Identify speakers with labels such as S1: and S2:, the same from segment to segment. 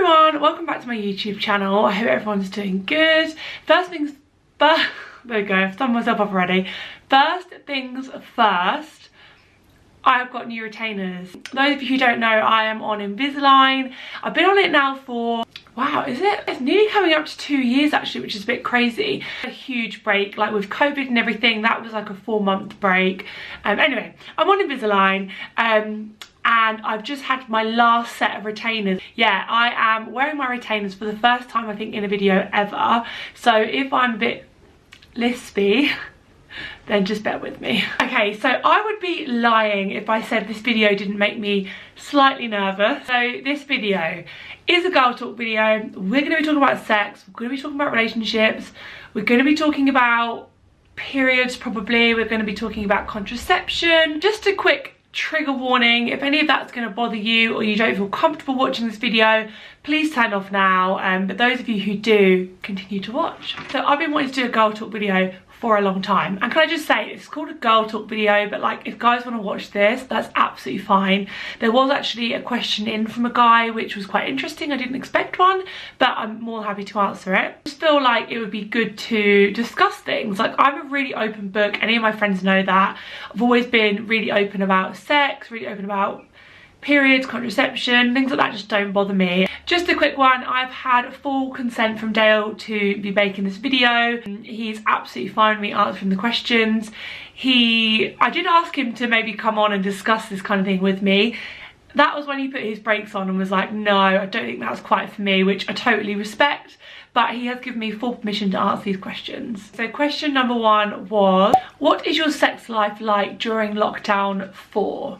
S1: everyone, welcome back to my YouTube channel. I hope everyone's doing good. There we go, I've done myself up already. First things first, I've got new retainers. Those of you who don't know, I am on Invisalign. I've been on it now for, wow, it's nearly coming up to 2 years actually, which is a bit crazy. A huge break, like with COVID and everything, that was like a 4-month break. Anyway, I'm on Invisalign. And I've just had my last set of retainers. Yeah, I am wearing my retainers for the first time I think in a video ever. So if I'm a bit lispy, then just bear with me. Okay, so I would be lying if I said this video didn't make me slightly nervous. So this video is a girl talk video. We're going to be talking about sex, we're going to be talking about relationships, we're going to be talking about periods probably, we're going to be talking about contraception. Just a quick trigger warning, if any of that's going to bother you or you don't feel comfortable watching this video, please turn off now, but those of you who do, continue to watch. So I've been wanting to do a girl talk video for a long time, and can I just say, it's called a girl talk video, but like if guys want to watch this, that's absolutely fine. There was actually a question in from a guy which was quite interesting. I didn't expect one, but I'm more than happy to answer it. I just feel like it would be good to discuss things. Like, I'm a really open book, any of my friends know that. I've always been really open about sex, really open about periods, contraception, things like that just don't bother me. Just a quick one, I've had full consent from Dale to be making this video. He's absolutely fine with me answering the questions. I did ask him to maybe come on and discuss this kind of thing with me. That was when he put his brakes on and was like, no, I don't think that's quite for me, which I totally respect, but he has given me full permission to answer these questions. So question number 1 was, what is your sex life like during lockdown 4?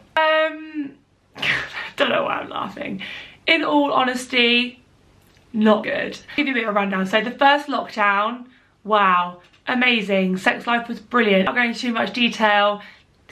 S1: Don't know why I'm laughing. In all honesty, not good. I'll give you a bit of a rundown. So the first lockdown, wow, amazing. Sex life was brilliant. Not going into too much detail,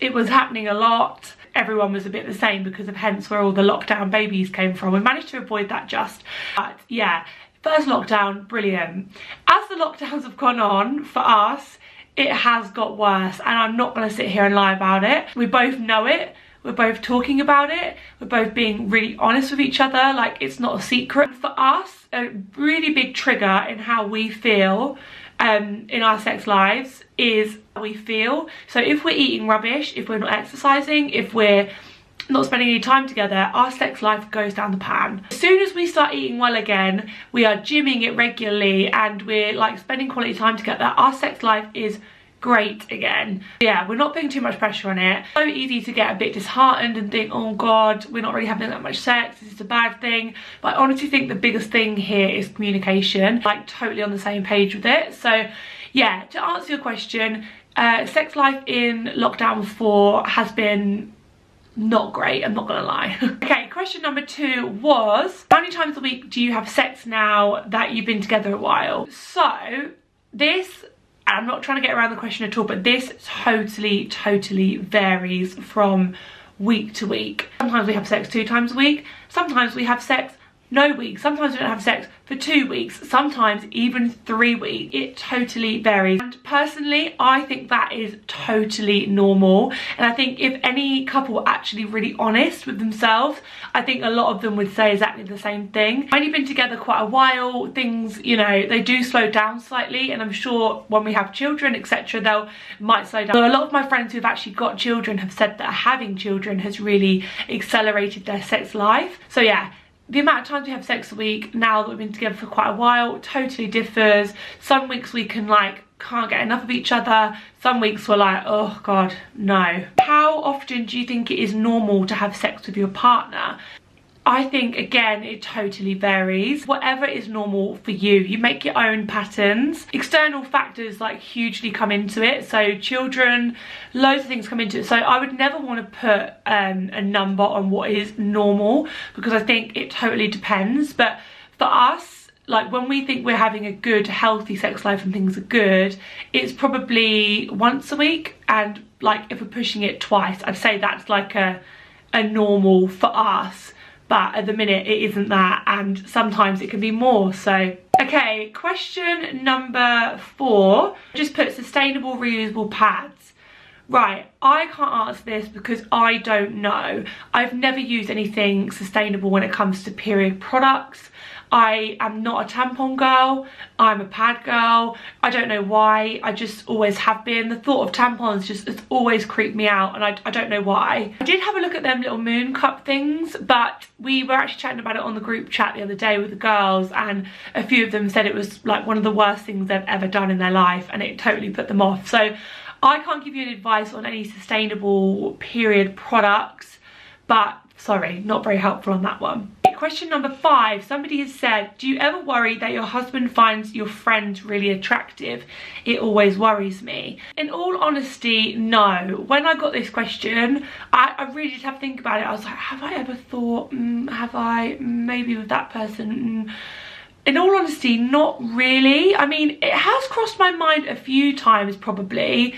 S1: it was happening a lot. Everyone was a bit the same because of hence where all the lockdown babies came from. We managed to avoid that just, but yeah, first lockdown, brilliant. As the lockdowns have gone on for us, it has got worse, and I'm not going to sit here and lie about it. We both know it. We're both talking about it. We're both being really honest with each other. Like, it's not a secret. For us, a really big trigger in how we feel in our sex lives is how we feel. So if we're eating rubbish, if we're not exercising, if we're not spending any time together, our sex life goes down the pan. As soon as we start eating well again, we are gymming it regularly, and we're like spending quality time together, our sex life is great again. Yeah, we're not putting too much pressure on it. So easy to get a bit disheartened and think, oh god, we're not really having that much sex, this is a bad thing. But I honestly think the biggest thing here is communication, like totally on the same page with it. So yeah, to answer your question, sex life in lockdown 4 has been not great, I'm not gonna lie. Okay, question number 2 was, how many times a week do you have sex now that you've been together a while? So this, I'm not trying to get around the question at all, but this totally varies from week to week. Sometimes we have sex 2 times a week, sometimes we have sex no weeks, sometimes we don't have sex for 2 weeks, sometimes even 3 weeks. It totally varies, and personally I think that is totally normal. And I think if any couple were actually really honest with themselves, I think a lot of them would say exactly the same thing. I've only been together quite a while, things, you know, they do slow down slightly, and I'm sure when we have children, etc., they might slow down. So a lot of my friends who've actually got children have said that having children has really accelerated their sex life. So yeah, the amount of times we have sex a week now that we've been together for quite a while totally differs. Some weeks we can like can't get enough of each other, some weeks we're like, oh god, no. How often do you think it is normal to have sex with your partner? I think, again, it totally varies. Whatever is normal for you, you make your own patterns. External factors like hugely come into it, so children, loads of things come into it. So I would never want to put a number on what is normal, because I think it totally depends. But for us, like when we think we're having a good healthy sex life and things are good, it's probably once a week, and like if we're pushing it twice, I'd say that's like a normal for us. But at the minute it isn't that, and sometimes it can be more. So okay, question number 4, just put sustainable reusable pads. Right, I can't answer this because I don't know. I've never used anything sustainable when it comes to period products. I am not a tampon girl, I'm a pad girl. I don't know why, I just always have been. The thought of tampons just has always creeped me out, and I don't know why. I did have a look at them little moon cup things, but we were actually chatting about it on the group chat the other day with the girls, and a few of them said it was like one of the worst things they've ever done in their life, and it totally put them off. So I can't give you any advice on any sustainable period products, but sorry, not very helpful on that one. Question number 5, somebody has said, do you ever worry that your husband finds your friend really attractive? It always worries me. In all honesty, no. When I got this question, I really did have to think about it. I was like, have I ever thought, have I, maybe with that person? In all honesty, not really. I mean, it has crossed my mind a few times probably.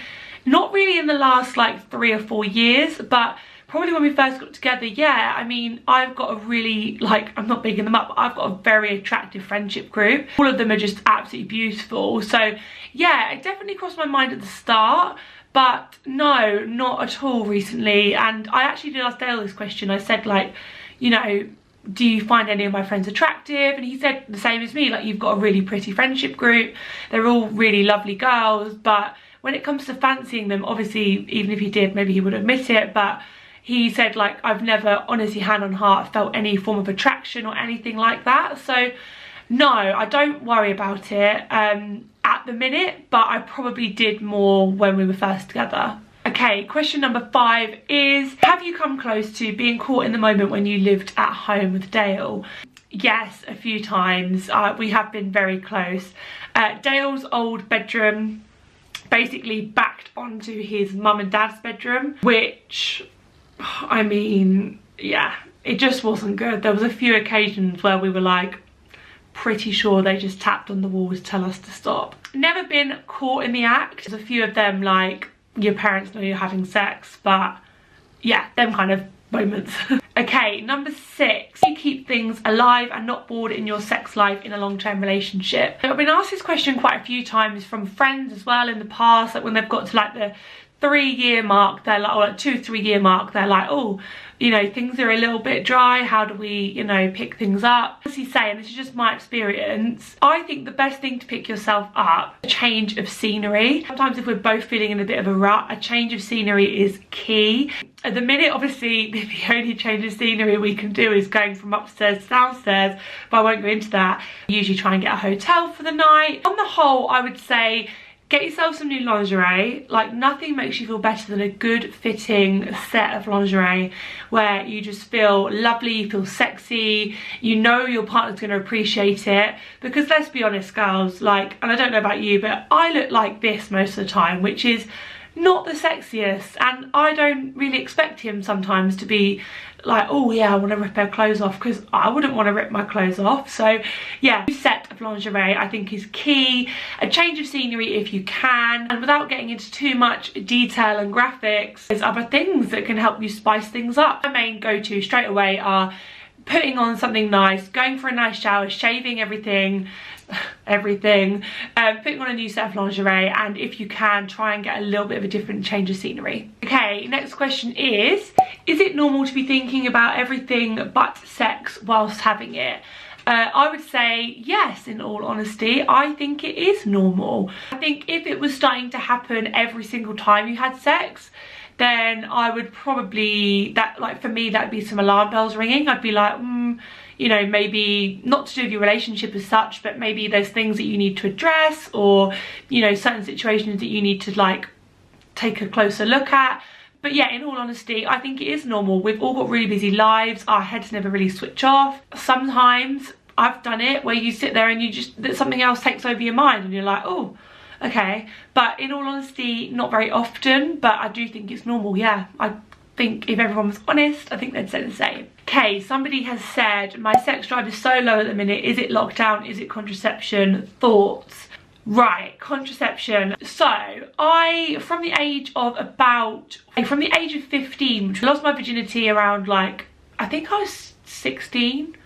S1: Not really in the last like 3 or 4 years, but probably when we first got together, yeah. I mean, I've got a really, like, I'm not bigging them up, but I've got a very attractive friendship group. All of them are just absolutely beautiful. So yeah, it definitely crossed my mind at the start, but no, not at all recently. And I actually did ask Dale this question. I said, like, you know, do you find any of my friends attractive? And he said the same as me, like, you've got a really pretty friendship group. They're all really lovely girls, but when it comes to fancying them, obviously, even if he did, maybe he would admit it, but he said, like, I've never, honestly, hand on heart, felt any form of attraction or anything like that. So no, I don't worry about it at the minute, but I probably did more when we were first together. Okay, question number 5 is, have you come close to being caught in the moment when you lived at home with Dale? Yes, a few times. We have been very close. Dale's old bedroom basically backed onto his mum and dad's bedroom, which, I mean, yeah, it just wasn't good. There was a few occasions where we were like pretty sure they just tapped on the wall to tell us to stop. Never been caught in the act. There's a few of them, like, your parents know you're having sex, but yeah, them kind of moments. Okay, number 6, you keep things alive and not bored in your sex life in a long-term relationship. I've been asked this question quite a few times from friends as well in the past, like when they've got to like the 3-year mark, they're like, or like 2-3 year mark, they're like, oh, you know, things are a little bit dry, how do we, you know, pick things up? As he's saying, this is just my experience, I think the best thing to pick yourself up, a change of scenery. Sometimes if we're both feeling in a bit of a rut, a change of scenery is key. At the minute, obviously, the only change of scenery we can do is going from upstairs to downstairs, but I won't go into that. I usually try and get a hotel for the night. On the whole, I would say, get yourself some new lingerie. Like, nothing makes you feel better than a good fitting set of lingerie where you just feel lovely, you feel sexy, you know your partner's going to appreciate it. Because let's be honest, girls, like, and I don't know about you, but I look like this most of the time, which is not the sexiest, and I don't really expect him sometimes to be like, oh yeah, I want to rip her clothes off, because I wouldn't want to rip my clothes off. So yeah, a set of lingerie I think is key. A change of scenery if you can, and without getting into too much detail and graphics, there's other things that can help you spice things up. My main go-to straight away are putting on something nice, going for a nice shower, shaving everything, putting on a new set of lingerie, and if you can, try and get a little bit of a different change of scenery. Okay, next question is it normal to be thinking about everything but sex whilst having it? I would say yes, in all honesty. I think it is normal. I think if it was starting to happen every single time you had sex, then I would probably, for me, that'd be some alarm bells ringing. I'd be like, you know, maybe not to do with your relationship as such, but maybe there's things that you need to address, or, you know, certain situations that you need to like take a closer look at. But yeah, in all honesty, I think it is normal. We've all got really busy lives. Our heads never really switch off. Sometimes I've done it where you sit there and you just, that something else takes over your mind and you're like, oh, okay. But in all honesty, not very often, but I do think it's normal. Yeah, I think if everyone was honest, I think they'd say the same. Okay, somebody has said, my sex drive is so low at the minute. Is it lockdown? Is it contraception? Thoughts? Right, contraception. So I, from the age of 15, which I lost my virginity around, like, I think I was 16.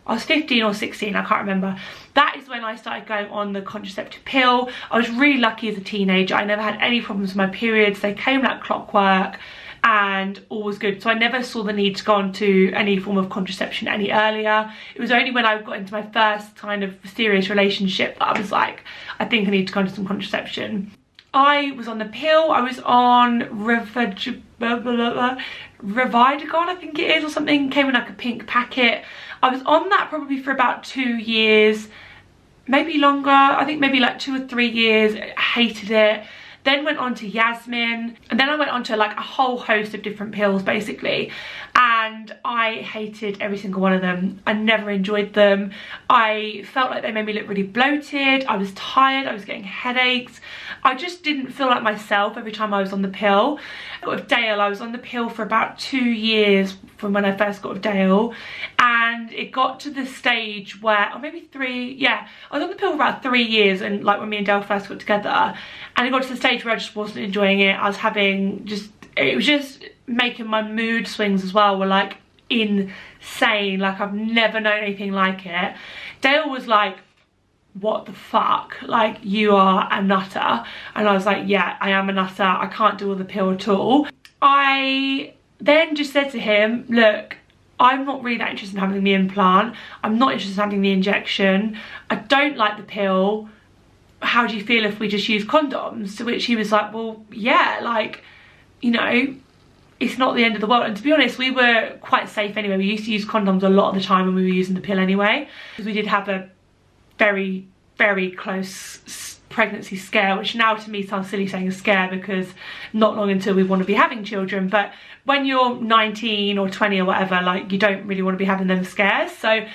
S1: I was 15 or 16, I can't remember. That is when I started going on the contraceptive pill. I was really lucky as a teenager. I never had any problems with my periods. They came like clockwork. and all was good. So I never saw the need to go on to any form of contraception any earlier. It was only when I got into my first kind of serious relationship that I was like, I think I need to go into some contraception. I was on the pill. I was on Revidagon, I think it is, or something. Came in like a pink packet. I was on that probably for about 2 years, maybe longer. I think maybe like 2 or 3 years. I hated it. Then went on to Yasmin, and then I went on to like a whole host of different pills basically, and I hated every single one of them. I never enjoyed them. I felt like they made me look really bloated. I was tired. I was getting headaches. I just didn't feel like myself every time I was on the pill. With Dale, I was on the pill for about 2 years from when I first got with Dale, and it got to the stage where, or maybe 3, yeah, I was on the pill for about 3 years, and like when me and Dale first got together, and it got to the stage where I just wasn't enjoying it. I was having it was just making my mood swings as well were like insane. Like I've never known anything like it. Dale was like, what the fuck, like you are a nutter. And I was like, yeah, I am a nutter. I can't do the pill at all. I then just said to him, look, I'm not really that interested in having the implant. I'm not interested in having the injection. I don't like the pill. How do you feel if we just use condoms? To which he was like, well, yeah, like, you know, it's not the end of the world. And to be honest, we were quite safe anyway. We used to use condoms a lot of the time when we were using the pill anyway, because we did have a very, very close pregnancy scare, which now to me sounds silly saying a scare, because not long until we want to be having children. But when you're 19 or 20 or whatever, like you don't really want to be having them scares. So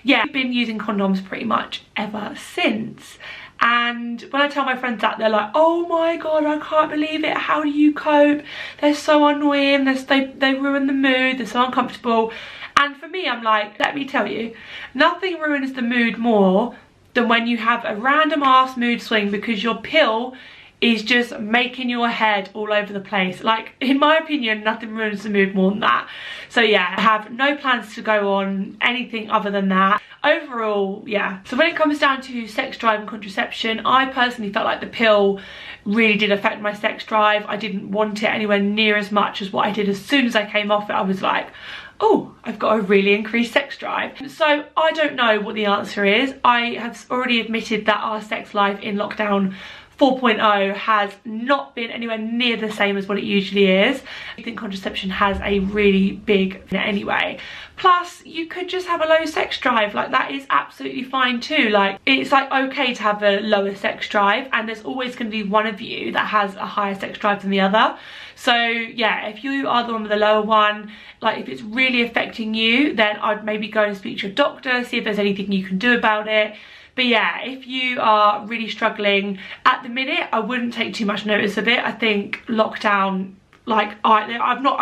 S1: yeah, I've been using condoms pretty much ever since. And when I tell my friends that, they're like, oh my god, I can't believe it, how do you cope? They're so annoying, they ruin the mood, they're so uncomfortable. And for me, I'm like, let me tell you, nothing ruins the mood more than when you have a random ass mood swing because your pill is just making your head all over the place. Like, in my opinion, nothing ruins the mood more than that. So yeah, I have no plans to go on anything other than that. Overall, yeah. So when it comes down to sex drive and contraception, I personally felt like the pill really did affect my sex drive. I didn't want it anywhere near as much as what I did. As soon as I came off it, I was like, oh, I've got a really increased sex drive. So I don't know what the answer is. I have already admitted that our sex life in lockdown 4.0 has not been anywhere near the same as what it usually is. I think contraception has a really big anyway. Plus, you could just have a low sex drive. Like, that is absolutely fine too. Like, it's like okay to have a lower sex drive, and there's always going to be one of you that has a higher sex drive than the other. So yeah, if you are the one with the lower one, like if it's really affecting you, then I'd maybe go and speak to your doctor, see if there's anything you can do about it. But yeah, if you are really struggling at the minute, I wouldn't take too much notice of it. I think lockdown, like I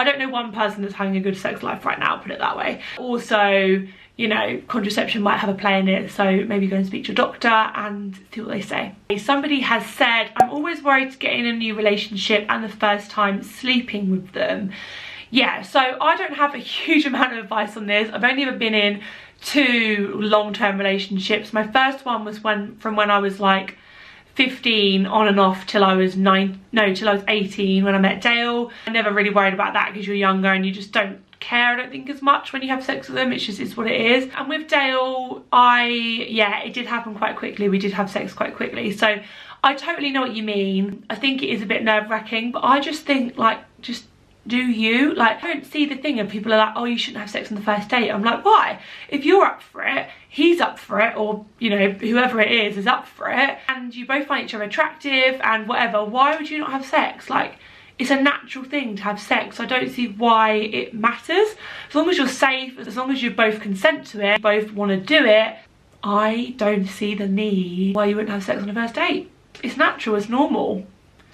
S1: don't know one person that's having a good sex life right now, put it that way. Also, you know, contraception might have a play in it, so maybe go and speak to your doctor and see what they say. Somebody has said, I'm always worried to get in a new relationship and the first time sleeping with them. Yeah, so I don't have a huge amount of advice on this. I've only ever been in 2 long-term relationships. My first one was from when I was like 15 on and off till I was 18 when I met Dale. I never really worried about that because you're younger and you just don't care, I don't think, as much when you have sex with them. It's what it is. And with Dale, it did happen quite quickly. We did have sex quite quickly. So I totally know what you mean. I think it is a bit nerve-wracking, but I just think, like, just do you? Like, I don't see the thing of people are like, oh, you shouldn't have sex on the first date. I'm like, why? If you're up for it, he's up for it, or, you know, whoever it is up for it, and you both find each other attractive and whatever, why would you not have sex? Like, it's a natural thing to have sex. I don't see why it matters. As long as you're safe, as long as you both consent to it, both want to do it, I don't see the need why you wouldn't have sex on a first date. It's natural, it's normal.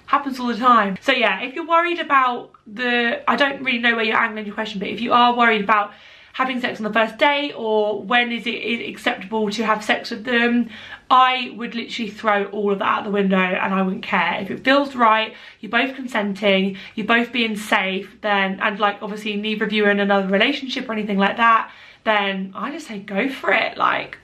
S1: Happens all the time. So yeah, if you're worried about I don't really know where you're angling your question, but if you are worried about having sex on the first date, or when is it acceptable to have sex with them, I would literally throw all of that out the window and I wouldn't care. If it feels right, you're both consenting, you're both being safe, then, and like obviously neither of you are in another relationship or anything like that, then I just say go for it. Like,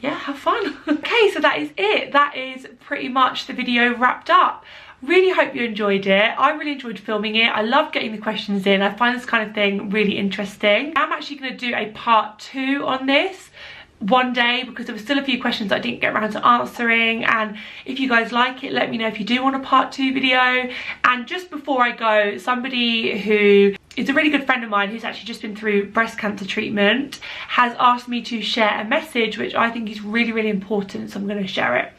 S1: yeah, have fun. Okay, so that is it. That is pretty much the video wrapped up. Really hope you enjoyed it. I really enjoyed filming it. I love getting the questions in. I find this kind of thing really interesting. I'm actually going to do a part 2 on this one day because there were still a few questions I didn't get around to answering, and if you guys like it, let me know if you do want a part 2 video. And just before I go, somebody who is a really good friend of mine who's actually just been through breast cancer treatment has asked me to share a message which I think is really, really important, so I'm going to share it.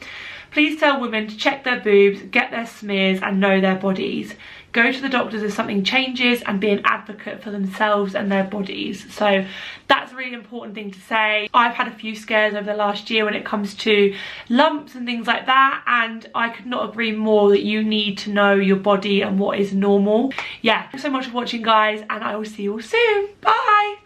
S1: Please tell women to check their boobs, get their smears and know their bodies. Go to the doctors if something changes and be an advocate for themselves and their bodies. So that's a really important thing to say. I've had a few scares over the last year when it comes to lumps and things like that, and I could not agree more that you need to know your body and what is normal. Yeah, thanks so much for watching, guys, and I will see you all soon. Bye!